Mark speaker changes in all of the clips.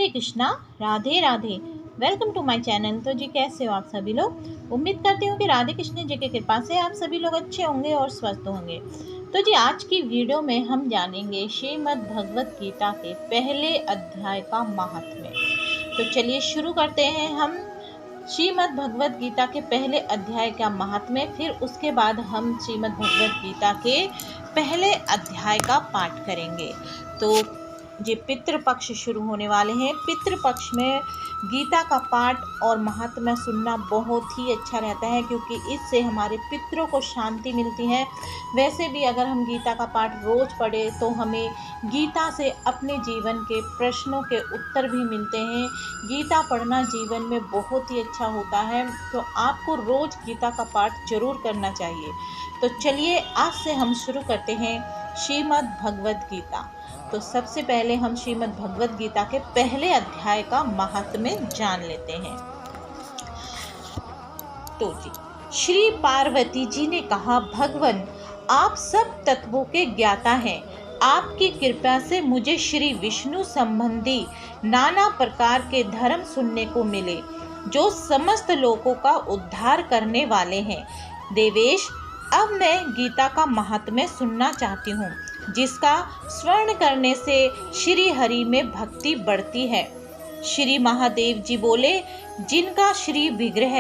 Speaker 1: Hare Krishna, Radhe Radhe. Welcome to my channel. तो जी कैसे हो आप सभी लोग। उम्मीद करती हूँ कि राधे कृष्ण जी की कृपा से आप सभी लोग अच्छे होंगे और स्वस्थ होंगे। तो जी आज की वीडियो में हम जानेंगे श्रीमद् भगवत गीता के पहले अध्याय का महात्म्य। तो चलिए शुरू करते हैं हम श्रीमद् भगवत गीता के पहले अध्याय का महात्म्य। फिर उसके बाद हम श्रीमद् भगवत गीता के पहले अध्याय का पाठ करेंगे। तो ये पितृपक्ष शुरू होने वाले हैं। पितृपक्ष में गीता का पाठ और महात्म्य सुनना बहुत ही अच्छा रहता है, क्योंकि इससे हमारे पितरों को शांति मिलती है। वैसे भी अगर हम गीता का पाठ रोज पढ़े तो हमें गीता से अपने जीवन के प्रश्नों के उत्तर भी मिलते हैं। गीता पढ़ना जीवन में बहुत ही अच्छा होता है, तो आपको रोज गीता का पाठ जरूर करना चाहिए। तो चलिए आज से हम शुरू करते हैं श्रीमद् भगवत गीता। तो सबसे पहले हम श्रीमद् भगवत गीता के पहले अध्याय का महात्म्य जान लेते हैं। तो जी श्री पार्वती जी ने कहा, भगवान आप सब तत्वों के ज्ञाता हैं। आपकी कृपा से मुझे श्री विष्णु संबंधी नाना प्रकार के धर्म सुनने को मिले, जो समस्त लोगों का उद्धार करने वाले हैं। देवेश, अब मैं गीता का महात्म्य सुनना चाहती हूँ, जिसका स्मरण करने से श्री हरि में भक्ति बढ़ती है। श्री महादेव जी बोले, जिनका श्री विग्रह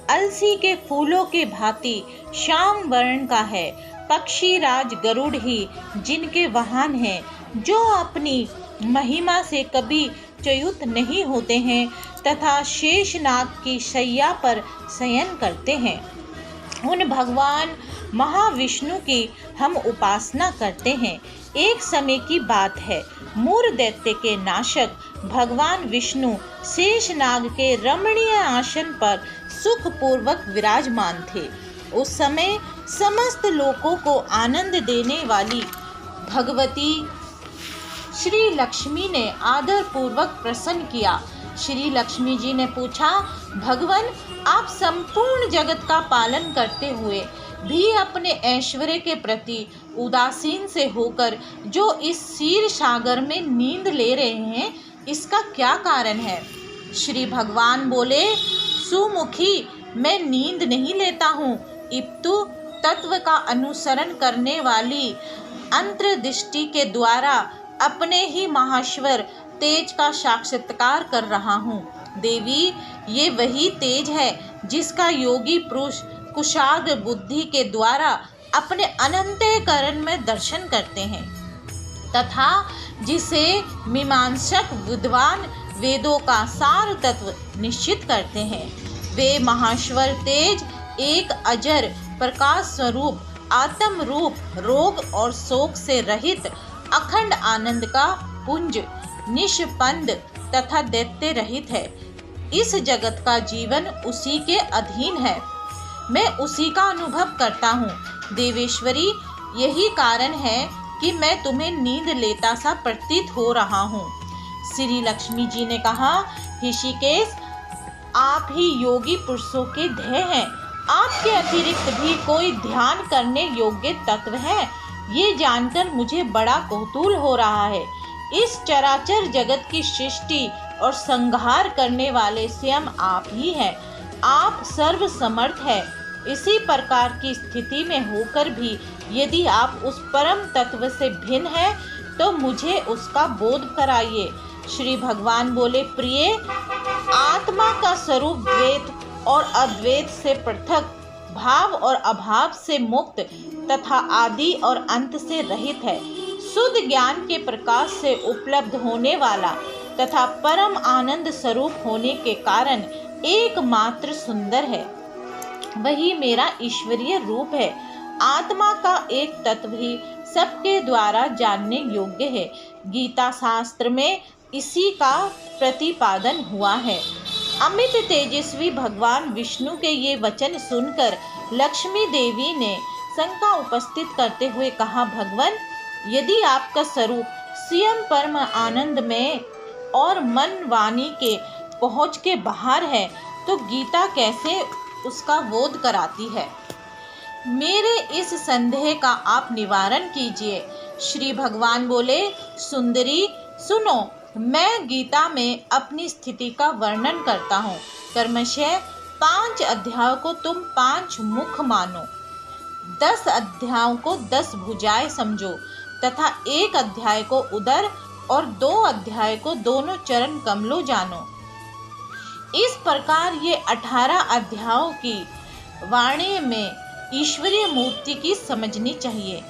Speaker 1: अलसी के फूलों के भांति श्याम वर्ण का है, पक्षी राज गरुड़ ही जिनके वाहन हैं, जो अपनी महिमा से कभी च्युत नहीं होते हैं तथा शेषनाग की शैया पर शयन करते हैं, उन भगवान महाविष्णु की हम उपासना करते हैं। एक समय की बात है, मूर दैत्य के नाशक भगवान विष्णु शेषनाग के रमणीय आसन पर सुखपूर्वक विराजमान थे। उस समय समस्त लोगों को आनंद देने वाली भगवती श्री लक्ष्मी ने आदर पूर्वक प्रसन्न किया। श्री लक्ष्मी जी ने पूछा, भगवान आप संपूर्ण जगत का पालन करते हुए भी अपने ऐश्वर्य के प्रति उदासीन से होकर जो इस क्षीर सागर में नींद ले रहे हैं, इसका क्या कारण है। श्री भगवान बोले, सुमुखी मैं नींद नहीं लेता हूँ, अपितु तत्व का अनुसरण करने वाली अंतर्दृष्टि के द्वारा अपने ही महाश्वर तेज का साक्षात्कार कर रहा हूँ। देवी, ये वही तेज है जिसका योगी पुरुष कुशाग्र बुद्धि के द्वारा अपने अनंतकरण में दर्शन करते हैं, तथा जिसे मीमांसक विद्वान वेदों का सार तत्व निश्चित करते हैं। वे महाश्वर तेज एक अजर प्रकाश स्वरूप आत्म रूप रोग और शोक से रहित अखंड आनंद का पुंज निष्पंद तथा दैत्य रहित है। इस जगत का जीवन उसी के अधीन है, मैं उसी का अनुभव करता हूँ। देवेश्वरी, यही कारण है कि मैं तुम्हें नींद लेता सा प्रतीत हो रहा हूँ। श्री लक्ष्मी जी ने कहा, ऋषिकेश आप ही योगी पुरुषों के ध्येय हैं। आपके अतिरिक्त भी कोई ध्यान करने योग्य तत्व है, ये जानकर मुझे बड़ा कौतूहल हो रहा है। इस चराचर जगत की सृष्टि और संहार करने वाले स्वयं आप ही हैं। आप सर्व समर्थ है। इसी प्रकार की स्थिति में होकर भी यदि आप उस परम तत्व से भिन्न हैं, तो मुझे उसका बोध कराइए। श्री भगवान बोले, प्रिय, आत्मा का स्वरूप द्वैत और अद्वैत से पृथक, भाव और अभाव से मुक्त तथा आदि और अंत से रहित है। शुद्ध ज्ञान के प्रकाश से उपलब्ध होने वाला तथा परम आनंद स्वरूप होने के कारण एकमात्र सुंदर है। वही मेरा ईश्वरीय रूप है। आत्मा का एक तत्व ही सबके द्वारा जानने योग्य है। गीता शास्त्र में इसी का प्रतिपादन हुआ है। अमित तेजस्वी भगवान विष्णु के ये वचन सुनकर लक्ष्मी देवी ने शंका उपस्थित करते हुए कहा, भगवान यदि आपका स्वरूप स्वयं परम आनंद में और मन वाणी के पहुँच के बाहर है, तो गीता कैसे उसका बोध कराती है। मेरे इस संदेह का आप निवारण कीजिए। श्री भगवान बोले, सुंदरी सुनो, मैं गीता में अपनी स्थिति का वर्णन करता हूँ। क्रमशः 5 अध्यायों को तुम 5 मुख मानो, 10 अध्यायों को 10 भुजाएं समझो तथा 1 अध्याय को उदर और 2 अध्याय को दोनों चरण कमलों जानो। इस प्रकार ये 18 अध्यायों की वाणी में ईश्वरीय मूर्ति की समझनी चाहिए।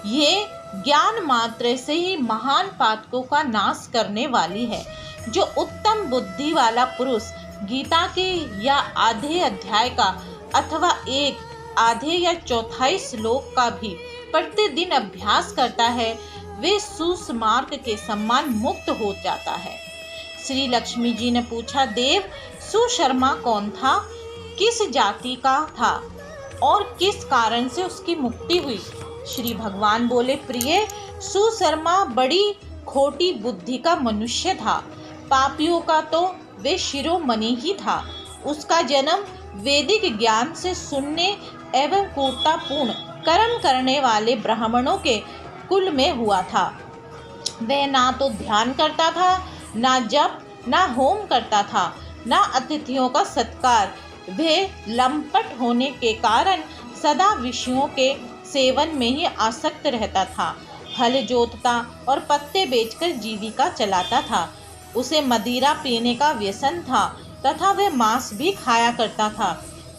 Speaker 1: ये ज्ञान मात्र से ही महान पातकों का नाश करने वाली है। जो उत्तम बुद्धि वाला पुरुष गीता के या आधे अध्याय का अथवा एक आधे या चौथाई श्लोक का भी प्रतिदिन अभ्यास करता है, वे सुसमार्ग के सम्मान मुक्त हो जाता है। श्री लक्ष्मी जी ने पूछा, देव सुशर्मा कौन था, किस जाति का था और किस कारण से उसकी मुक्ति हुई? श्री भगवान बोले, प्रिय, सुशर्मा बड़ी खोटी बुद्धि का मनुष्य था। पापियों का तो वे शिरोमणि ही था। उसका जन्म वैदिक ज्ञान से सुनने एवं क्रूरतापूर्ण कर्म करने वाले ब्राह्मणों के कुल में हुआ था। वह ना तो ध्यान करता था, ना जप, ना होम करता था, ना अतिथियों का सत्कार। वह लंपट होने के कारण सदा विषयों के सेवन में ही आसक्त रहता था। हल जोतता और पत्ते बेचकर जीविका चलाता था। उसे मदिरा पीने का व्यसन था तथा वह मांस भी खाया करता था।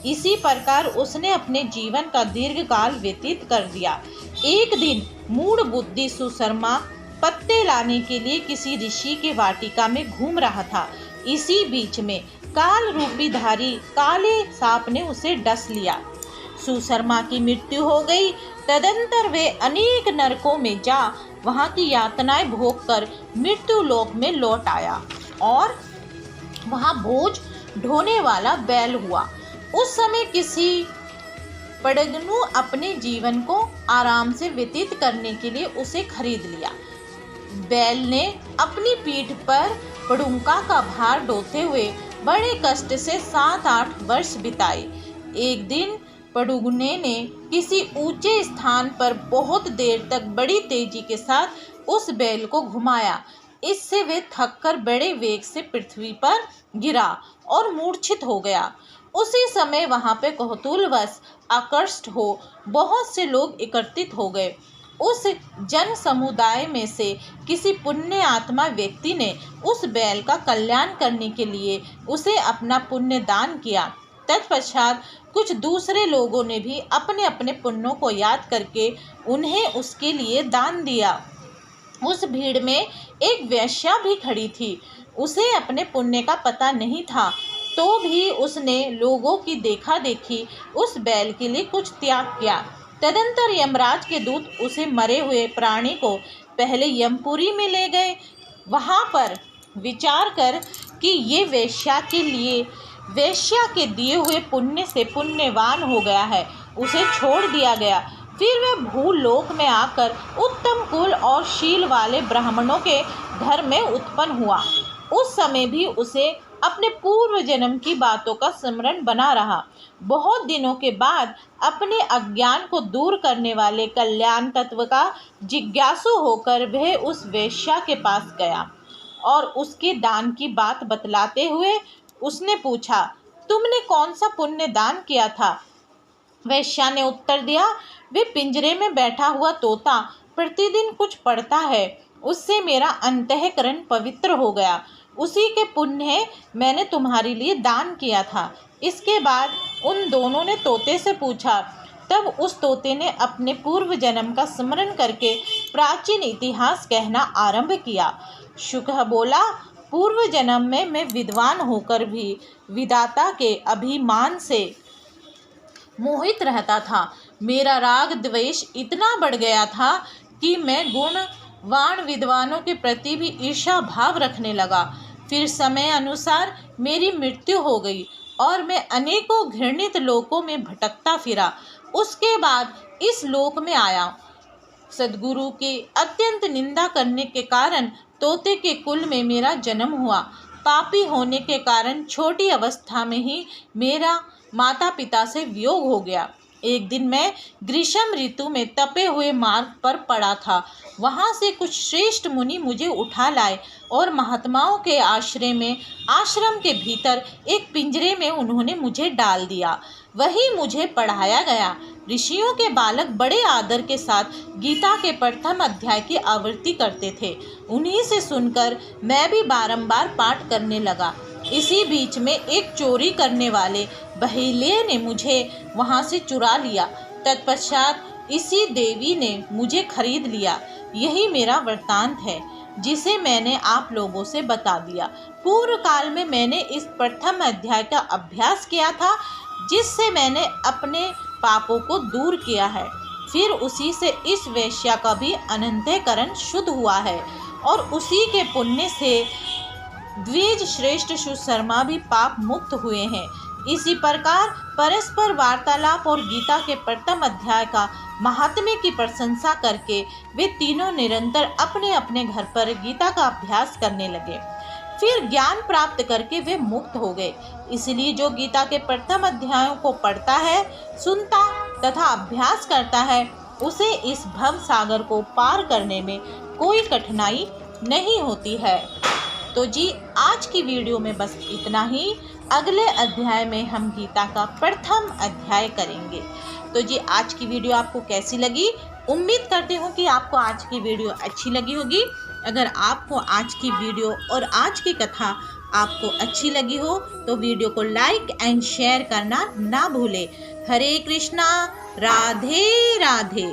Speaker 1: इसी प्रकार उसने अपने जीवन का दीर्घ काल व्यतीत कर दिया। एक दिन मूढ़ बुद्धि सुशर्मा पत्ते लाने के लिए किसी ऋषि के वाटिका में घूम रहा था। इसी बीच में काल रूपी धारी काले सांप ने उसे डस लिया। सुशर्मा की मृत्यु हो गई। तदंतर वे अनेक नरकों में जा वहां की यातनाएं भोग कर मृत्यु लोक में लौट आया और वहां बोझ ढोने वाला बैल हुआ। उस समय किसी पड़गनु अपने जीवन को आराम से व्यतीत करने के लिए उसे खरीद लिया। बैल ने अपनी पीठ पर पड़ुंका का भार ढोते हुए बड़े कष्ट से 7-8 वर्ष बिताए। एक दिन पड़ुगने ने किसी ऊंचे स्थान पर बहुत देर तक बड़ी तेजी के साथ उस बैल को घुमाया। इससे वे थककर बड़े वेग से पृथ्वी पर गिरा और मूर्छित हो गया। उसी समय वहां पे कौतूहलवश आकृष्ट हो बहुत से लोग एकत्रित हो गए। उस जन समुदाय में से किसी पुण्य आत्मा व्यक्ति ने उस बैल का कल्याण करने के लिए उसे अपना पुण्य दान किया। तत्पश्चात कुछ दूसरे लोगों ने भी अपने अपने पुण्यों को याद करके उन्हें उसके लिए दान दिया। उस भीड़ में एक वेश्या भी खड़ी थी। उसे अपने पुण्य का पता नहीं था, तो भी उसने लोगों की देखा देखी उस बैल के लिए कुछ त्याग किया। तदंतर यमराज के दूत उसे मरे हुए प्राणी को पहले यमपुरी में ले गए। वहां पर विचार कर कि ये वेश्या के दिए हुए पुण्य से पुण्यवान हो गया है, उसे छोड़ दिया गया। फिर वह भूलोक में आकर उत्तम कुल और शील वाले ब्राह्मणों के घर में उत्पन्न हुआ। उस समय भी उसे अपने पूर्व जन्म की बातों का स्मरण बना रहा। बहुत दिनों के बाद अपने अज्ञान को दूर करने वाले कल्याण तत्व का जिज्ञासु होकर वह उस वेश्या के पास गया और उसके दान की बात बतलाते हुए उसने पूछा, तुमने कौन सा पुण्य दान किया था? वेश्या ने उत्तर दिया, वे पिंजरे में बैठा हुआ तोता प्रतिदिन कुछ पढ़ता है, उससे मेरा अंतःकरण पवित्र हो गया। उसी के पुण्य मैंने तुम्हारे लिए दान किया था। इसके बाद उन दोनों ने तोते से पूछा। तब उस तोते ने अपने पूर्व जन्म का स्मरण करके प्राचीन इतिहास कहना आरंभ किया। शुक बोला, पूर्व जन्म में मैं विद्वान होकर भी विधाता के अभिमान से मोहित रहता था। मेरा राग द्वेष इतना बढ़ गया था कि मैं गुणवान विद्वानों के प्रति भी ईर्ष्या भाव रखने लगा। फिर समय अनुसार मेरी मृत्यु हो गई और मैं अनेकों घृणित लोकों में भटकता फिरा। उसके बाद इस लोक में आया। सद्गुरु की अत्यंत निंदा करने के कारण तोते के कुल में मेरा जन्म हुआ। पापी होने के कारण छोटी अवस्था में ही मेरा माता पिता से वियोग हो गया। एक दिन मैं ग्रीष्म ऋतु में तपे हुए मार्ग पर पड़ा था। वहाँ से कुछ श्रेष्ठ मुनि मुझे उठा लाए और महात्माओं के आश्रय में आश्रम के भीतर एक पिंजरे में उन्होंने मुझे डाल दिया। वही मुझे पढ़ाया गया। ऋषियों के बालक बड़े आदर के साथ गीता के प्रथम अध्याय की आवृत्ति करते थे। उन्हीं से सुनकर मैं भी बारंबार पाठ करने लगा। इसी बीच में एक चोरी करने वाले बहेलिये ने मुझे वहां से चुरा लिया। तत्पश्चात इसी देवी ने मुझे खरीद लिया। यही मेरा वृत्तांत है जिसे मैंने आप लोगों से बता दिया। पूर्व काल में मैंने इस प्रथम अध्याय का अभ्यास किया था, जिससे मैंने अपने पापों को दूर किया है। फिर उसी से इस वेश्या का भी अनंतकरण शुद्ध हुआ है और उसी के पुण्य से द्विज श्रेष्ठ सुशर्मा भी पाप मुक्त हुए हैं। इसी प्रकार परस्पर वार्तालाप और गीता के प्रथम अध्याय का महात्म्य की प्रशंसा करके वे तीनों निरंतर अपने अपने घर पर गीता का अभ्यास करने लगे। फिर ज्ञान प्राप्त करके वे मुक्त हो गए। इसलिए जो गीता के प्रथम अध्यायों को पढ़ता है, सुनता तथा अभ्यास करता है, उसे इस भव सागर को पार करने में कोई कठिनाई नहीं होती है। तो जी आज की वीडियो में बस इतना ही। अगले अध्याय में हम गीता का प्रथम अध्याय करेंगे। तो जी आज की वीडियो आपको कैसी लगी? उम्मीद करती हूँ कि आपको आज की वीडियो अच्छी लगी होगी। अगर आपको आज की वीडियो और आज की कथा आपको अच्छी लगी हो तो वीडियो को लाइक एंड शेयर करना ना भूले। हरे कृष्णा, राधे राधे।